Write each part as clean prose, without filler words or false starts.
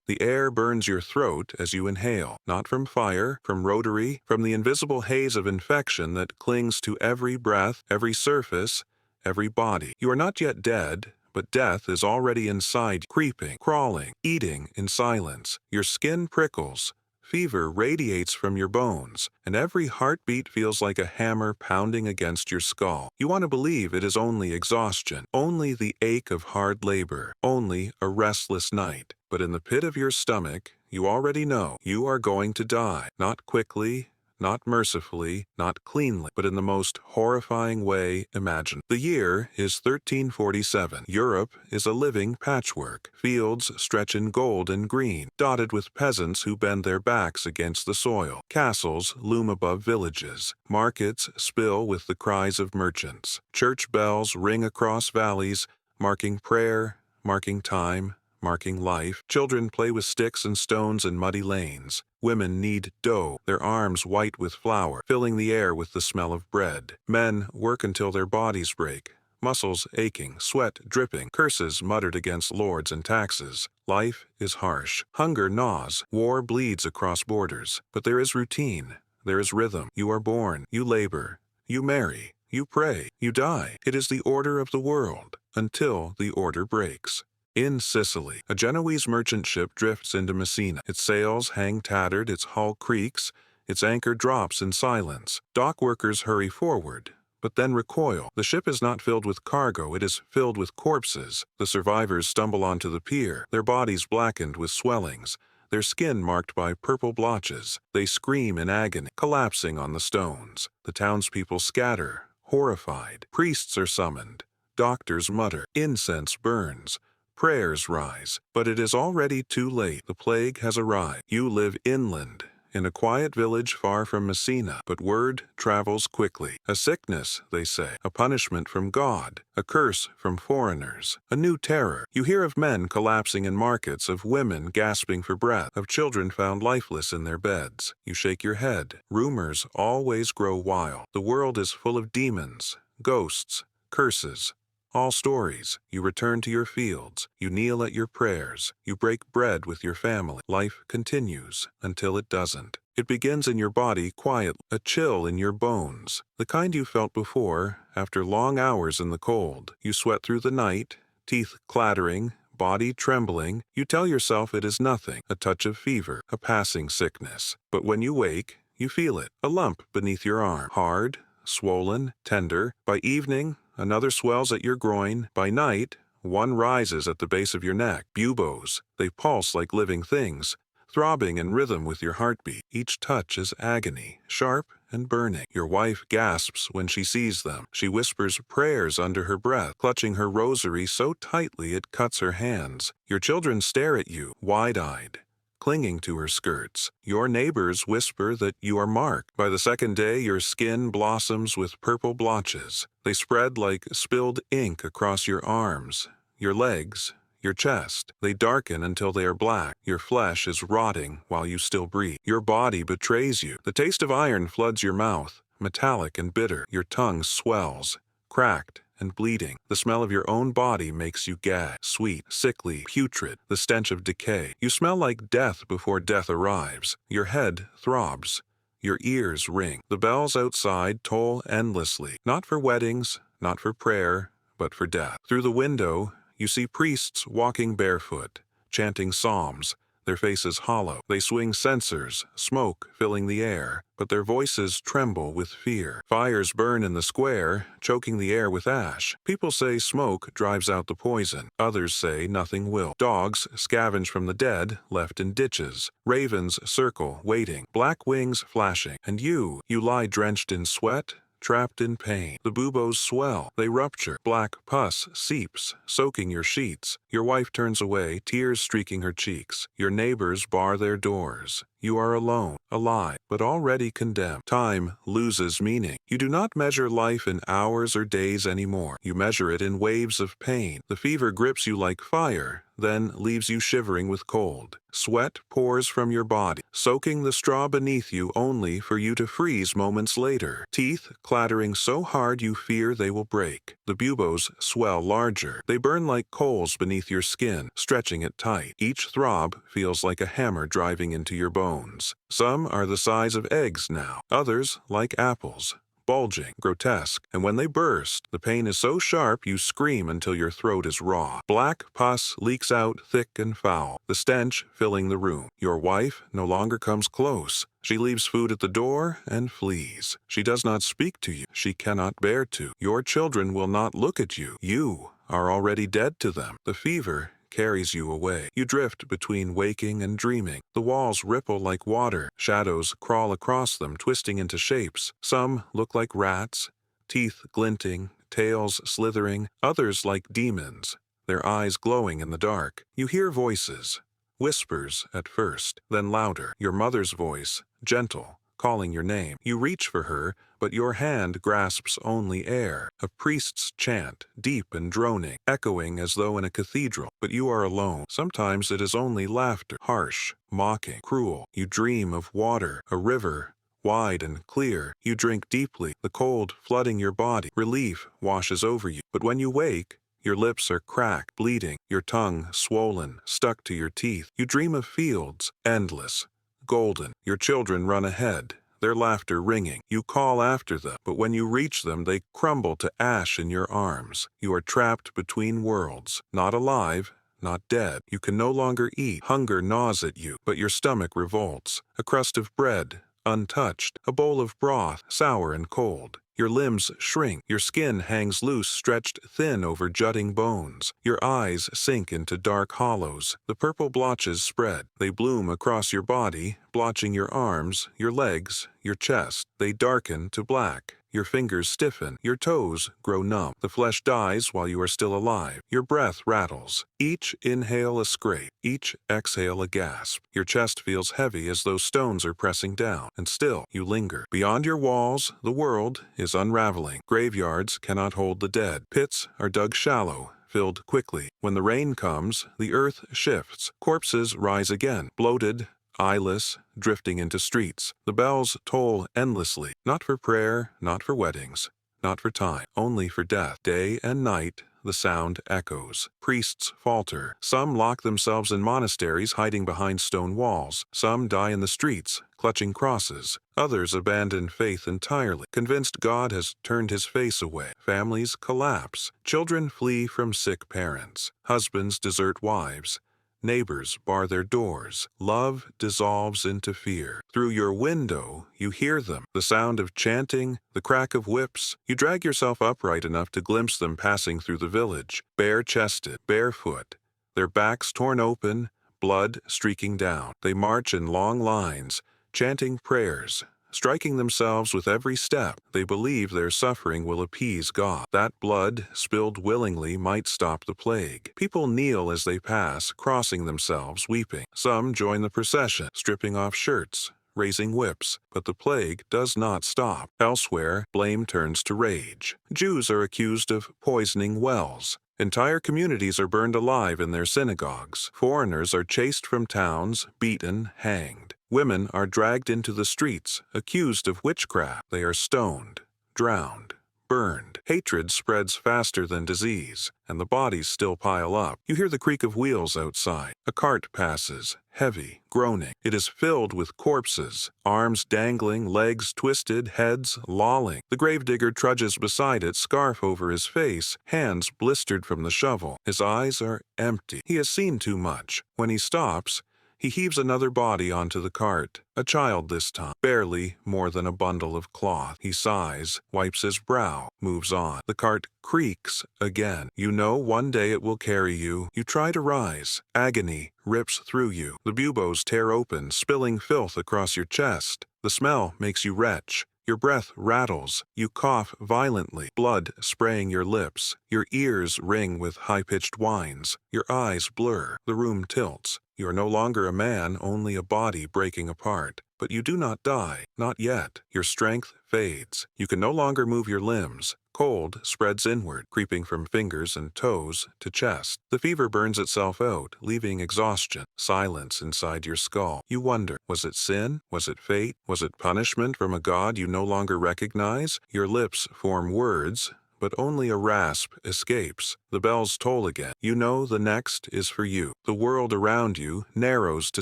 The air burns your throat as you inhale, not from fire, from rotary, from the invisible haze of infection that clings to every breath, every surface, every body. You are not yet dead, but death is already inside, creeping, crawling, eating in silence. Your skin prickles. Fever radiates from your bones, and every heartbeat feels like a hammer pounding against your skull. You want to believe it is only exhaustion, only the ache of hard labor, only a restless night. But in the pit of your stomach, you already know you are going to die, not quickly, not mercifully, not cleanly, but in the most horrifying way imaginable. The year is 1347. Europe is a living patchwork. Fields stretch in gold and green, dotted with peasants who bend their backs against the soil. Castles loom above villages. Markets spill with the cries of merchants. Church bells ring across valleys, marking prayer, marking time, marking life. Children play with sticks and stones in muddy lanes. Women knead dough, their arms white with flour, filling the air with the smell of bread. Men work until their bodies break, muscles aching, sweat dripping, curses muttered against lords and taxes. Life is harsh. Hunger gnaws. War bleeds across borders. But there is routine. There is rhythm. You are born. You labor. You marry. You pray. You die. It is the order of the world, until the order breaks. In Sicily, a Genoese merchant ship drifts into Messina. Its sails hang tattered, its hull creaks, its anchor drops in silence. Dock workers hurry forward, but then recoil. The ship is not filled with cargo, it is filled with corpses. The survivors stumble onto the pier, their bodies blackened with swellings, their skin marked by purple blotches. They scream in agony, collapsing on the stones. The townspeople scatter, horrified. Priests are summoned. Doctors mutter. Incense burns. Prayers rise, but it is already too late. The plague has arrived. You live inland, in a quiet village far from Messina, but word travels quickly. A sickness, they say, a punishment from God, a curse from foreigners, a new terror. You hear of men collapsing in markets, of women gasping for breath, of children found lifeless in their beds. You shake your head. Rumors always grow wild. The world is full of demons, ghosts, curses. All stories. You return to your fields. You kneel at your prayers. You break bread with your family. Life continues until it doesn't. It begins in your body quietly, a chill in your bones, the kind you felt before after long hours in the cold. You sweat through the night, teeth clattering, body trembling. You tell yourself it is nothing, a touch of fever, a passing sickness. But when you wake, you feel it, a lump beneath your arm, hard, swollen, tender. By evening, another swells at your groin. By night, one rises at the base of your neck. Buboes, they pulse like living things, throbbing in rhythm with your heartbeat. Each touch is agony, sharp and burning. Your wife gasps when she sees them. She whispers prayers under her breath, clutching her rosary so tightly it cuts her hands. Your children stare at you, wide-eyed, clinging to her skirts. Your neighbors whisper that you are marked. By the second day, your skin blossoms with purple blotches. They spread like spilled ink across your arms, your legs, your chest. They darken until they are black. Your flesh is rotting while you still breathe. Your body betrays you. The taste of iron floods your mouth, metallic and bitter. Your tongue swells, cracked and bleeding. The smell of your own body makes you gag, sweet, sickly, putrid, the stench of decay. You smell like death before death arrives. Your head throbs. Your ears ring. The bells outside toll endlessly, not for weddings, not for prayer, but for death. Through the window, you see priests walking barefoot, chanting psalms, their faces hollow. They swing censers, smoke filling the air, but their voices tremble with fear. Fires burn in the square, choking the air with ash. People say smoke drives out the poison. Others say nothing will. Dogs scavenge from the dead, left in ditches. Ravens circle, waiting, black wings flashing. And you lie drenched in sweat, trapped in pain. The buboes swell. They rupture. Black pus seeps, soaking your sheets. Your wife turns away, tears streaking her cheeks. Your neighbors bar their doors. You are alone, alive, but already condemned. Time loses meaning. You do not measure life in hours or days anymore. You measure it in waves of pain. The fever grips you like fire, then leaves you shivering with cold. Sweat pours from your body, soaking the straw beneath you only for you to freeze moments later. Teeth clattering so hard you fear they will break. The buboes swell larger. They burn like coals beneath your skin, stretching it tight. Each throb feels like a hammer driving into your bones. Some are the size of eggs now, others like apples, bulging, grotesque, and when they burst, the pain is so sharp you scream until your throat is raw. Black pus leaks out thick and foul, the stench filling the room. Your wife no longer comes close. She leaves food at the door and flees. She does not speak to you. She cannot bear to. Your children will not look at you. You are already dead to them. The fever carries you away. You drift between waking and dreaming. The walls ripple like water. Shadows crawl across them, twisting into shapes. Some look like rats, teeth glinting, tails slithering. Others like demons, their eyes glowing in the dark. You hear voices, whispers at first, then louder. Your mother's voice, gentle, calling your name. You reach for her, but your hand grasps only air. A priest's chant, deep and droning, echoing as though in a cathedral. But you are alone. Sometimes it is only laughter, harsh, mocking, cruel. You dream of water, a river, wide and clear. You drink deeply, the cold flooding your body. Relief washes over you. But when you wake, your lips are cracked, bleeding, your tongue swollen, stuck to your teeth. You dream of fields, endless, golden. Your children run ahead, their laughter ringing. You call after them, but when you reach them, they crumble to ash in your arms. You are trapped between worlds, not alive, not dead. You can no longer eat. Hunger gnaws at you, but your stomach revolts. A crust of bread, untouched. A bowl of broth, sour and cold. Your limbs shrink. Your skin hangs loose, stretched thin over jutting bones. Your eyes sink into dark hollows. The purple blotches spread. They bloom across your body, blotching your arms, your legs, your chest. They darken to black. Your fingers stiffen. Your toes grow numb. The flesh dies while you are still alive. Your breath rattles. Each inhale a scrape. Each exhale a gasp. Your chest feels heavy as though stones are pressing down. And still, you linger. Beyond your walls, the world is unraveling. Graveyards cannot hold the dead. Pits are dug shallow, filled quickly. When the rain comes, the earth shifts. Corpses rise again, bloated, eyeless, drifting into streets. The bells toll endlessly, not for prayer, not for weddings, not for time, only for death. Day and night, the sound echoes. Priests falter. Some lock themselves in monasteries, hiding behind stone walls. Some die in the streets, clutching crosses. Others abandon faith entirely, convinced God has turned his face away. Families collapse. Children flee from sick parents. Husbands desert wives. Neighbors bar their doors. Love dissolves into fear. Through your window, you hear them, the sound of chanting, the crack of whips. You drag yourself upright enough to glimpse them passing through the village, bare-chested, barefoot, their backs torn open, blood streaking down. They march in long lines, chanting prayers, striking themselves with every step. They believe their suffering will appease God. That blood, spilled willingly, might stop the plague. People kneel as they pass, crossing themselves, weeping. Some join the procession, stripping off shirts, raising whips. But the plague does not stop. Elsewhere, blame turns to rage. Jews are accused of poisoning wells. Entire communities are burned alive in their synagogues. Foreigners are chased from towns, beaten, hanged. Women are dragged into the streets, accused of witchcraft. They are stoned, drowned, burned. Hatred spreads faster than disease, and the bodies still pile up. You hear the creak of wheels outside. A cart passes, heavy, groaning. It is filled with corpses, arms dangling, legs twisted, heads lolling. The gravedigger trudges beside it, scarf over his face, hands blistered from the shovel. His eyes are empty. He has seen too much. When he stops, he heaves another body onto the cart. A child this time, barely more than a bundle of cloth. He sighs, wipes his brow, moves on. The cart creaks again. You know one day it will carry you. You try to rise. Agony rips through you. The buboes tear open, spilling filth across your chest. The smell makes you retch. Your breath rattles. You cough violently, blood spraying your lips. Your ears ring with high-pitched whines. Your eyes blur. The room tilts. You are no longer a man, only a body breaking apart. But you do not die, not yet. Your strength fades. You can no longer move your limbs. Cold spreads inward, creeping from fingers and toes to chest. The fever burns itself out, leaving exhaustion, silence inside your skull. You wonder, was it sin? Was it fate? Was it punishment from a god you no longer recognize? Your lips form words, but only a rasp escapes. The bells toll again. You know the next is for you. The world around you narrows to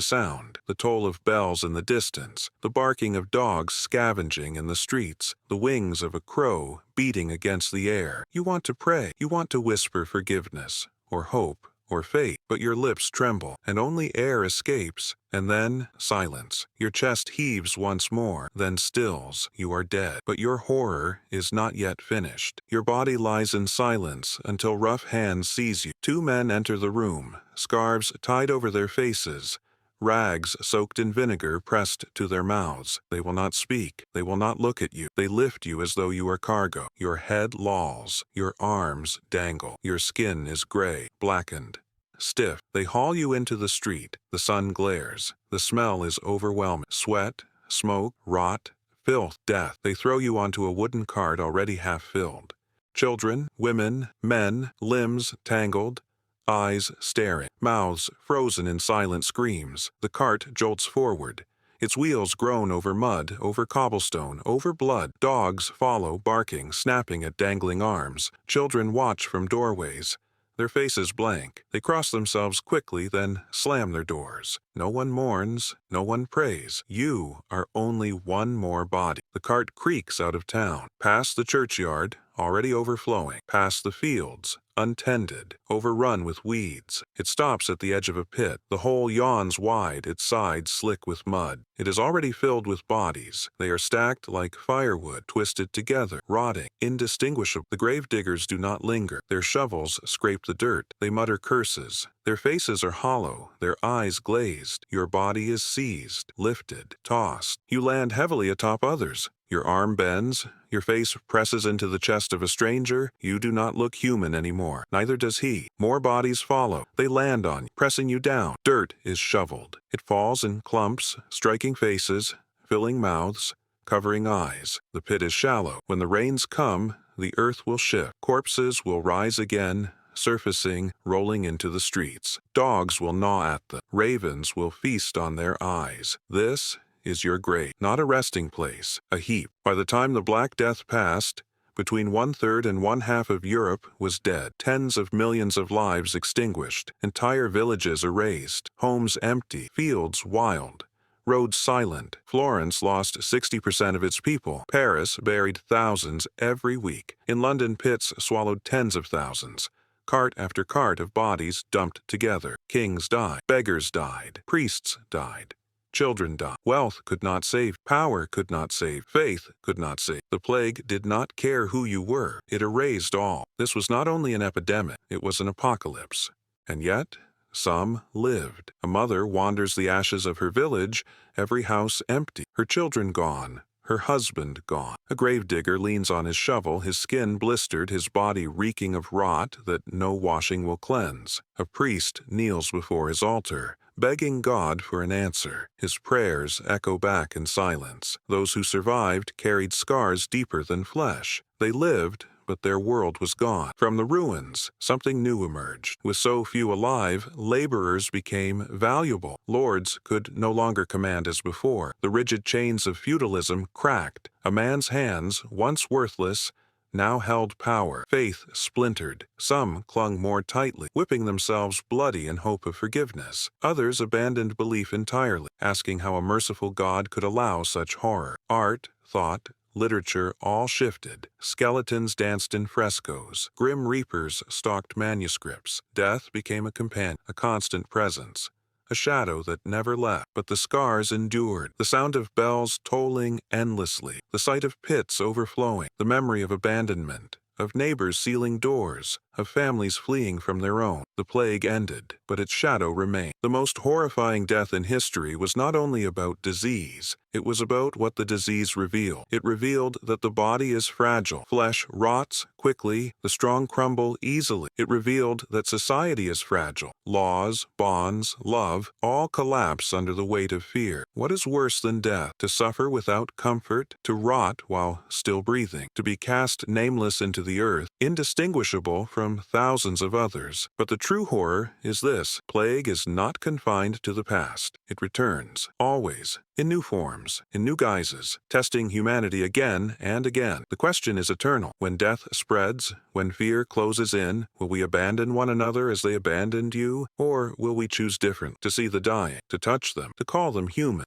sound. The toll of bells in the distance, the barking of dogs scavenging in the streets, the wings of a crow beating against the air. You want to pray. You want to whisper forgiveness, or hope, or fate, but your lips tremble, and only air escapes, and then silence. Your chest heaves once more, then stills. You are dead, but your horror is not yet finished. Your body lies in silence until rough hands seize you. Two men enter the room, scarves tied over their faces, rags soaked in vinegar pressed to their mouths. They will not speak. They will not look at you. They lift you as though you are cargo. Your head lolls. Your arms dangle. Your skin is gray, blackened, stiff. They haul you into the street. The sun glares. The smell is overwhelming. Sweat, smoke, rot, filth, death. They throw you onto a wooden cart already half filled. Children, women, men, limbs tangled, eyes staring, mouths frozen in silent screams. The cart jolts forward. Its wheels groan over mud, over cobblestone, over blood. Dogs follow, barking, snapping at dangling arms. Children watch from doorways, their faces blank. They cross themselves quickly, then slam their doors. No one mourns, no one prays. You are only one more body. The cart creaks out of town, past the churchyard, already overflowing, past the fields, untended, overrun with weeds. It stops at the edge of a pit. The hole yawns wide, its sides slick with mud. It is already filled with bodies. They are stacked like firewood, twisted together, rotting, indistinguishable. The grave diggers do not linger. Their shovels scrape the dirt. They mutter curses. Their faces are hollow, their eyes glazed. Your body is seized, lifted, tossed. You land heavily atop others. Your arm bends, your face presses into the chest of a stranger. You do not look human anymore. Neither does he. More bodies follow. They land on you, pressing you down. Dirt is shoveled. It falls in clumps, striking faces, filling mouths, covering eyes. The pit is shallow. When the rains come, the earth will shift. Corpses will rise again, surfacing, rolling into the streets. Dogs will gnaw at them. Ravens will feast on their eyes. This is your grave, not a resting place, a heap. By the time the Black Death passed, between 1/3 and 1/2 of Europe was dead. Tens of millions of lives extinguished, entire villages erased, homes empty, fields wild, roads silent. Florence lost 60% of its people. Paris buried thousands every week. In London, pits swallowed tens of thousands. Cart after cart of bodies dumped together. Kings died. Beggars died. Priests died. Children died. Wealth could not save. Power could not save. Faith could not save. The plague did not care who you were. It erased all. This was not only an epidemic, it was an apocalypse. And yet, some lived. A mother wanders the ashes of her village, every house empty, her children gone, her husband gone. A gravedigger leans on his shovel, his skin blistered, his body reeking of rot that no washing will cleanse. A priest kneels before his altar, begging God for an answer. His prayers echo back in silence. Those who survived carried scars deeper than flesh. They lived, but their world was gone. From the ruins, something new emerged. With so few alive, laborers became valuable. Lords could no longer command as before. The rigid chains of feudalism cracked. A man's hands, once worthless, now held power. Faith splintered. Some clung more tightly, whipping themselves bloody in hope of forgiveness. Others abandoned belief entirely, asking how a merciful God could allow such horror. Art, thought, literature all shifted. Skeletons danced in frescoes. Grim reapers stalked manuscripts. Death became a companion, a constant presence, a shadow that never left. But the scars endured. The sound of bells tolling endlessly, the sight of pits overflowing, the memory of abandonment, of neighbors sealing doors, of families fleeing from their own. The plague ended, but its shadow remained. The most horrifying death in history was not only about disease, it was about what the disease revealed. It revealed that the body is fragile. Flesh rots quickly, the strong crumble easily. It revealed that society is fragile. laws, bonds, love, all collapse under the weight of fear. What is worse than death? To suffer without comfort, to rot while still breathing, to be cast nameless into the earth, indistinguishable from thousands of others. But the true horror is this: plague is not confined to the past. It returns, always, in new forms, in new guises, testing humanity again and again. The question is eternal. When death spreads, when fear closes in, will we abandon one another as they abandoned you? Or will we choose different, to see the dying, to touch them, to call them human?